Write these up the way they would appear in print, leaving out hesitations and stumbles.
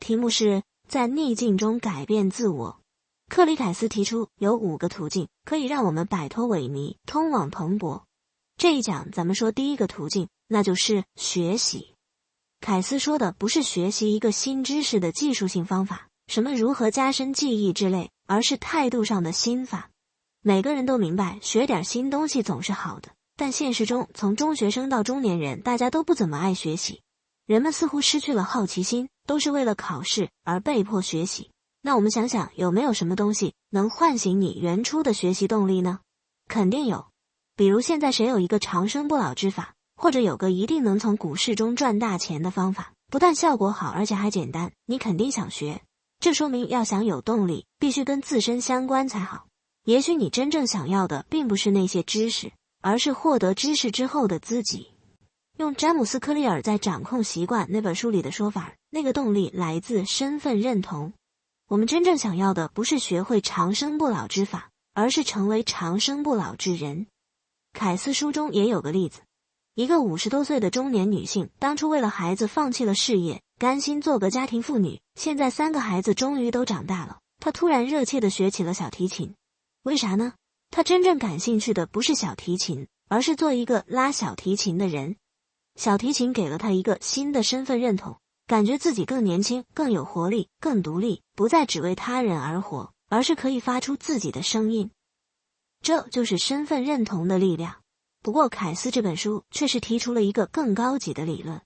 题目是在逆境中改变自我。克里凯斯提出有5个途径可以让我们摆脱萎靡，通往蓬勃。这一讲咱们说第一个途径，那就是学习。凯斯说的不是学习一个新知识的技术性方法，什么如何加深记忆之类，而是态度上的心法。每个人都明白学点新东西总是好的，但现实中从中学生到中年人，大家都不怎么爱学习。人们似乎失去了好奇心，都是为了考试而被迫学习。那我们想想，有没有什么东西能唤醒你原初的学习动力呢？肯定有。比如现在谁有一个长生不老之法，或者有个一定能从股市中赚大钱的方法，不但效果好，而且还简单，你肯定想学。这说明要想有动力，必须跟自身相关才好。也许你真正想要的并不是那些知识，而是获得知识之后的自己。用詹姆斯·克利尔在《掌控习惯》那本书里的说法，那个动力来自身份认同。我们真正想要的不是学会长生不老之法，而是成为长生不老之人。凯斯书中也有个例子，一个50多岁的中年女性，当初为了孩子放弃了事业，甘心做个家庭妇女，现在3个孩子终于都长大了，她突然热切地学起了小提琴。为啥呢？她真正感兴趣的不是小提琴，而是做一个拉小提琴的人。小提琴给了她一个新的身份认同，感觉自己更年轻，更有活力，更独立，不再只为他人而活，而是可以发出自己的声音。这就是身份认同的力量。不过凯斯这本书却是提出了一个更高级的理论。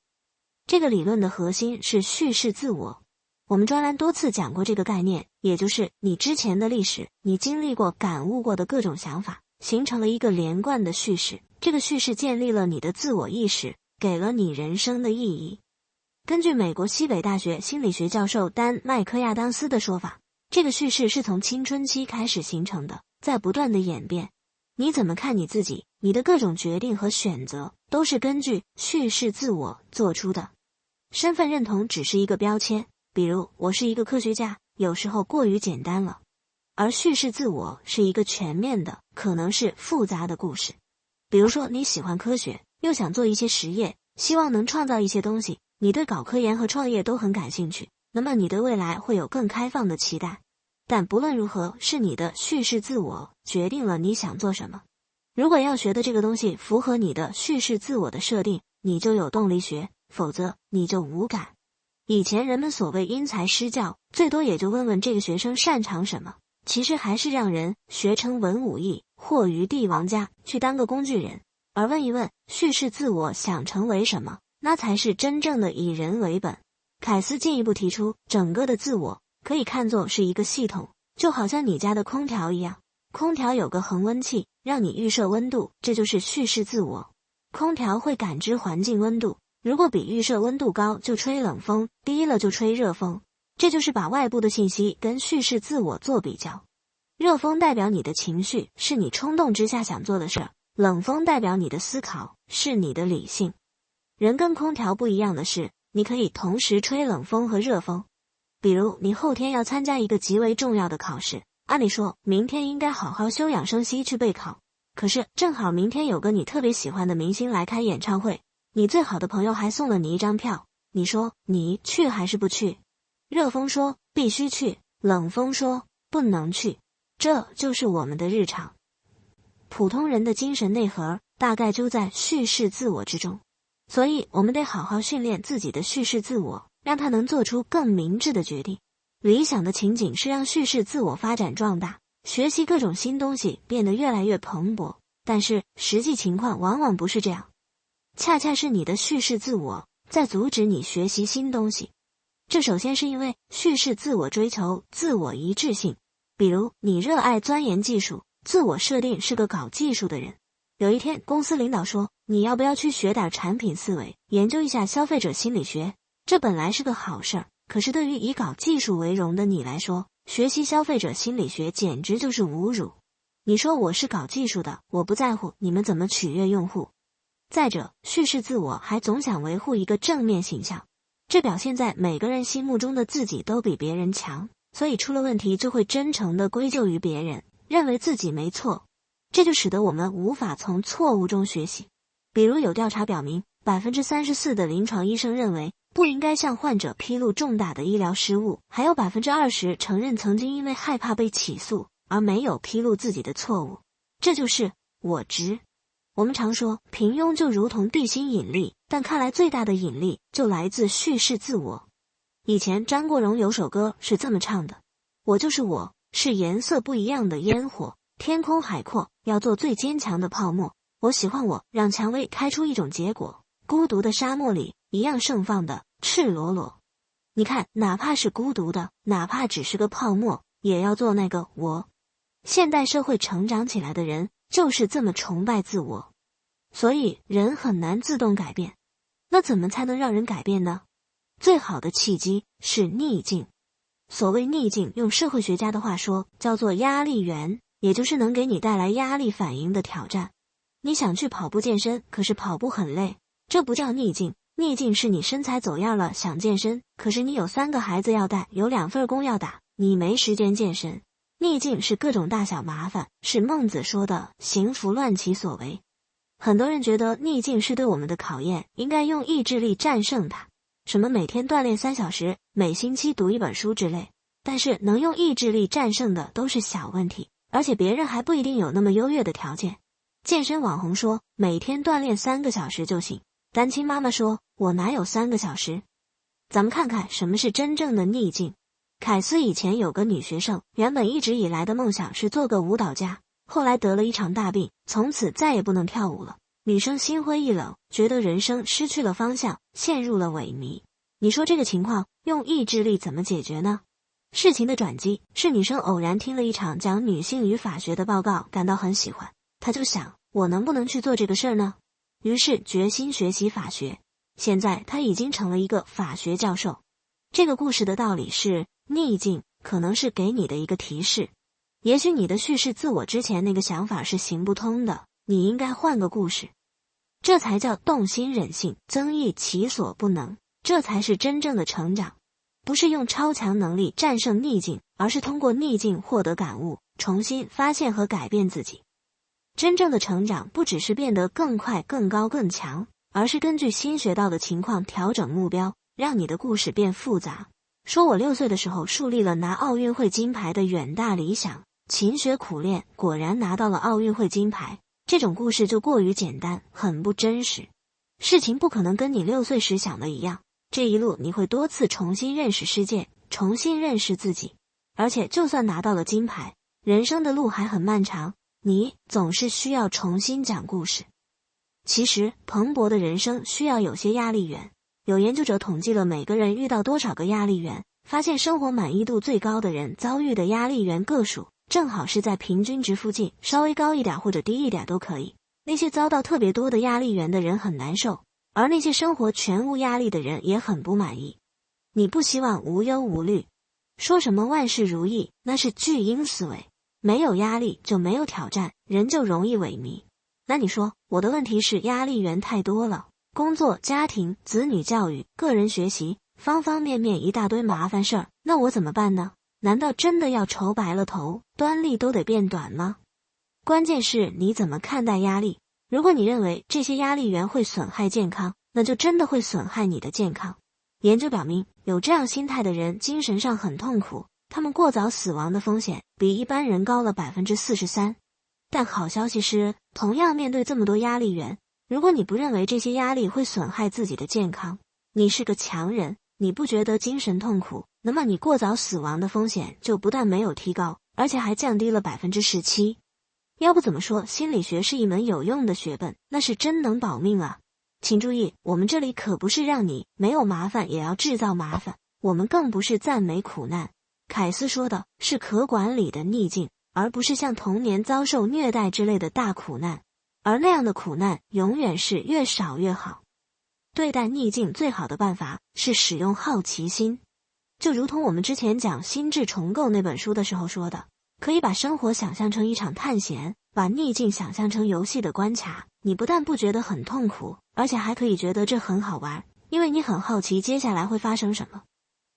这个理论的核心是叙事自我。我们专栏多次讲过这个概念，也就是你之前的历史，你经历过、感悟过的各种想法，形成了一个连贯的叙事。这个叙事建立了你的自我意识，给了你人生的意义。根据美国西北大学心理学教授丹·麦克亚当斯的说法，这个叙事是从青春期开始形成的，在不断的演变。你怎么看你自己，你的各种决定和选择，都是根据叙事自我做出的。身份认同只是一个标签，比如我是一个科学家，有时候过于简单了。而叙事自我是一个全面的，可能是复杂的故事。比如说你喜欢科学，又想做一些实验，希望能创造一些东西，你对搞科研和创业都很感兴趣，那么你对未来会有更开放的期待。但不论如何，是你的叙事自我决定了你想做什么。如果要学的这个东西符合你的叙事自我的设定，你就有动力学，否则你就无感。以前人们所谓因材施教，最多也就问问这个学生擅长什么，其实还是让人学成文武艺，或于帝王家，去当个工具人。而问一问叙事自我想成为什么，那才是真正的以人为本。凯斯进一步提出，整个的自我可以看作是一个系统，就好像你家的空调一样，空调有个恒温器，让你预设温度，这就是叙事自我。空调会感知环境温度，如果比预设温度高，就吹冷风，低了就吹热风。这就是把外部的信息跟叙事自我做比较。热风代表你的情绪，是你冲动之下想做的事儿；冷风代表你的思考，是你的理性。人跟空调不一样的是，你可以同时吹冷风和热风。比如你后天要参加一个极为重要的考试，按理说明天应该好好休养生息去备考，可是正好明天有个你特别喜欢的明星来开演唱会，你最好的朋友还送了你一张票，你说你去还是不去？热风说必须去，冷风说不能去。这就是我们的日常。普通人的精神内核大概就在叙事自我之中，所以我们得好好训练自己的叙事自我，让他能做出更明智的决定。理想的情景是让叙事自我发展壮大，学习各种新东西变得越来越蓬勃，但是实际情况往往不是这样。恰恰是你的叙事自我在阻止你学习新东西。这首先是因为叙事自我追求自我一致性，比如你热爱钻研技术，自我设定是个搞技术的人。有一天公司领导说，你要不要去学点产品思维，研究一下消费者心理学？这本来是个好事儿，可是对于以搞技术为荣的你来说，学习消费者心理学简直就是侮辱。你说我是搞技术的，我不在乎你们怎么取悦用户。再者，叙事自我还总想维护一个正面形象，这表现在每个人心目中的自己都比别人强，所以出了问题就会真诚地归咎于别人，认为自己没错。这就使得我们无法从错误中学习。比如有调查表明34%的临床医生认为不应该向患者披露重大的医疗失误，还有20%承认曾经因为害怕被起诉而没有披露自己的错误。这就是我执。我们常说平庸就如同地心引力，但看来最大的引力就来自叙事自我。以前张国荣有首歌是这么唱的：我就是我，是颜色不一样的烟火，天空海阔，要做最坚强的泡沫。我喜欢我，让蔷薇开出一种结果，孤独的沙漠里一样盛放的赤裸裸。你看，哪怕是孤独的，哪怕只是个泡沫，也要做那个我。现代社会成长起来的人就是这么崇拜自我，所以人很难自动改变。那怎么才能让人改变呢？最好的契机是逆境。所谓逆境，用社会学家的话说，叫做压力源，也就是能给你带来压力反应的挑战。你想去跑步健身，可是跑步很累，这不叫逆境。逆境是你身材走样了，想健身，可是你有3个孩子要带，有2份工要打，你没时间健身。逆境是各种大小麻烦，是孟子说的行拂乱其所为。很多人觉得逆境是对我们的考验，应该用意志力战胜它，什么每天锻炼3小时，每星期读1本书之类。但是能用意志力战胜的都是小问题，而且别人还不一定有那么优越的条件。健身网红说每天锻炼3个小时就行，单亲妈妈说我哪有3个小时。咱们看看什么是真正的逆境。凯斯以前有个女学生，原本一直以来的梦想是做个舞蹈家，后来得了一场大病，从此再也不能跳舞了。女生心灰意冷，觉得人生失去了方向，陷入了萎靡。你说这个情况用意志力怎么解决呢？事情的转机是女生偶然听了一场讲女性与法学的报告，感到很喜欢。她就想，我能不能去做这个事儿呢？于是决心学习法学。现在她已经成了一个法学教授。这个故事的道理是，逆境可能是给你的一个提示。也许你的叙事自我之前那个想法是行不通的，你应该换个故事。这才叫动心忍性，增益其所不能。这才是真正的成长。不是用超强能力战胜逆境，而是通过逆境获得感悟，重新发现和改变自己。真正的成长不只是变得更快、更高、更强，而是根据新学到的情况调整目标，让你的故事变复杂。说我6岁的时候树立了拿奥运会金牌的远大理想，勤学苦练，果然拿到了奥运会金牌。这种故事就过于简单，很不真实。事情不可能跟你6岁时想的一样。这一路你会多次重新认识世界，重新认识自己。而且就算拿到了金牌，人生的路还很漫长，你总是需要重新讲故事。其实蓬勃的人生需要有些压力源。有研究者统计了每个人遇到多少个压力源，发现生活满意度最高的人遭遇的压力源个数正好是在平均值附近，稍微高一点或者低一点都可以。那些遭到特别多的压力源的人很难受，而那些生活全无压力的人也很不满意。你不希望无忧无虑，说什么万事如意，那是巨婴思维。没有压力就没有挑战，人就容易萎靡。那你说，我的问题是压力源太多了，工作、家庭、子女教育、个人学习，方方面面一大堆麻烦事儿，那我怎么办呢？难道真的要愁白了头，端粒都得变短吗？关键是你怎么看待压力。如果你认为这些压力源会损害健康，那就真的会损害你的健康。研究表明，有这样心态的人精神上很痛苦，他们过早死亡的风险比一般人高了 43%。但好消息是，同样面对这么多压力源，如果你不认为这些压力会损害自己的健康，你是个强人，你不觉得精神痛苦，那么你过早死亡的风险就不但没有提高，而且还降低了 17%。要不怎么说心理学是一门有用的学问，那是真能保命啊。请注意，我们这里可不是让你没有麻烦也要制造麻烦，我们更不是赞美苦难。凯斯说的是可管理的逆境，而不是像童年遭受虐待之类的大苦难，而那样的苦难永远是越少越好。对待逆境最好的办法是使用好奇心，就如同我们之前讲《心智重构》那本书的时候说的，可以把生活想象成一场探险，把逆境想象成游戏的关卡，你不但不觉得很痛苦，而且还可以觉得这很好玩，因为你很好奇接下来会发生什么。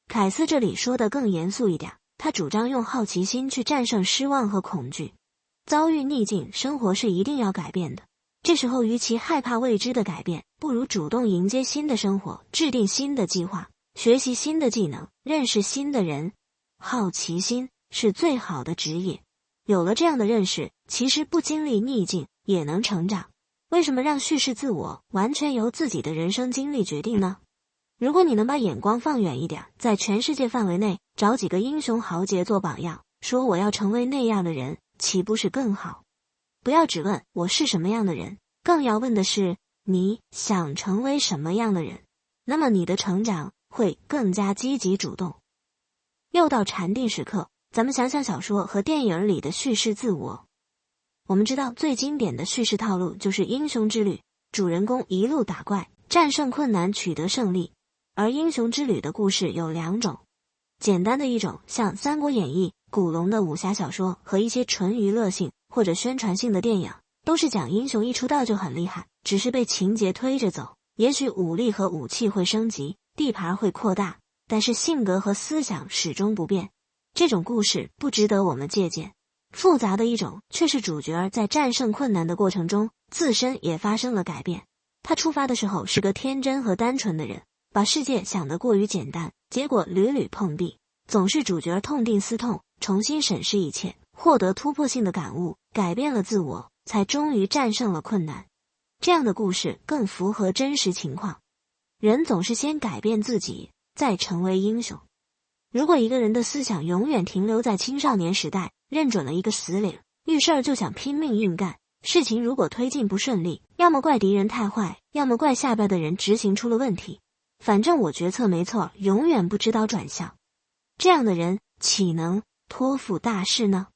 凯斯这里说的更严肃一点，他主张用好奇心去战胜失望和恐惧。遭遇逆境，生活是一定要改变的。这时候与其害怕未知的改变，不如主动迎接新的生活，制定新的计划，学习新的技能，认识新的人。好奇心是最好的职业。有了这样的认识，其实不经历逆境也能成长。为什么让叙事自我完全由自己的人生经历决定呢？如果你能把眼光放远一点，在全世界范围内找几个英雄豪杰做榜样，说我要成为那样的人，岂不是更好？不要只问我是什么样的人，更要问的是你想成为什么样的人，那么你的成长会更加积极主动。又到禅定时刻，咱们想想小说和电影里的叙事自我。我们知道最经典的叙事套路就是英雄之旅，主人公一路打怪，战胜困难，取得胜利。而英雄之旅的故事有两种，简单的一种像《三国演义》、古龙的武侠小说和一些纯娱乐性或者宣传性的电影，都是讲英雄一出道就很厉害，只是被情节推着走，也许武力和武器会升级，地盘会扩大，但是性格和思想始终不变。这种故事不值得我们借鉴。复杂的一种却是主角在战胜困难的过程中，自身也发生了改变。他出发的时候是个天真和单纯的人，把世界想得过于简单，结果屡屡碰壁，总是主角痛定思痛，重新审视一切，获得突破性的感悟，改变了自我，才终于战胜了困难。这样的故事更符合真实情况。人总是先改变自己，再成为英雄。如果一个人的思想永远停留在青少年时代，认准了一个死理，遇事儿就想拼命硬干，事情如果推进不顺利，要么怪敌人太坏，要么怪下边的人执行出了问题，反正我决策没错，永远不知道转向。这样的人岂能托付大事呢？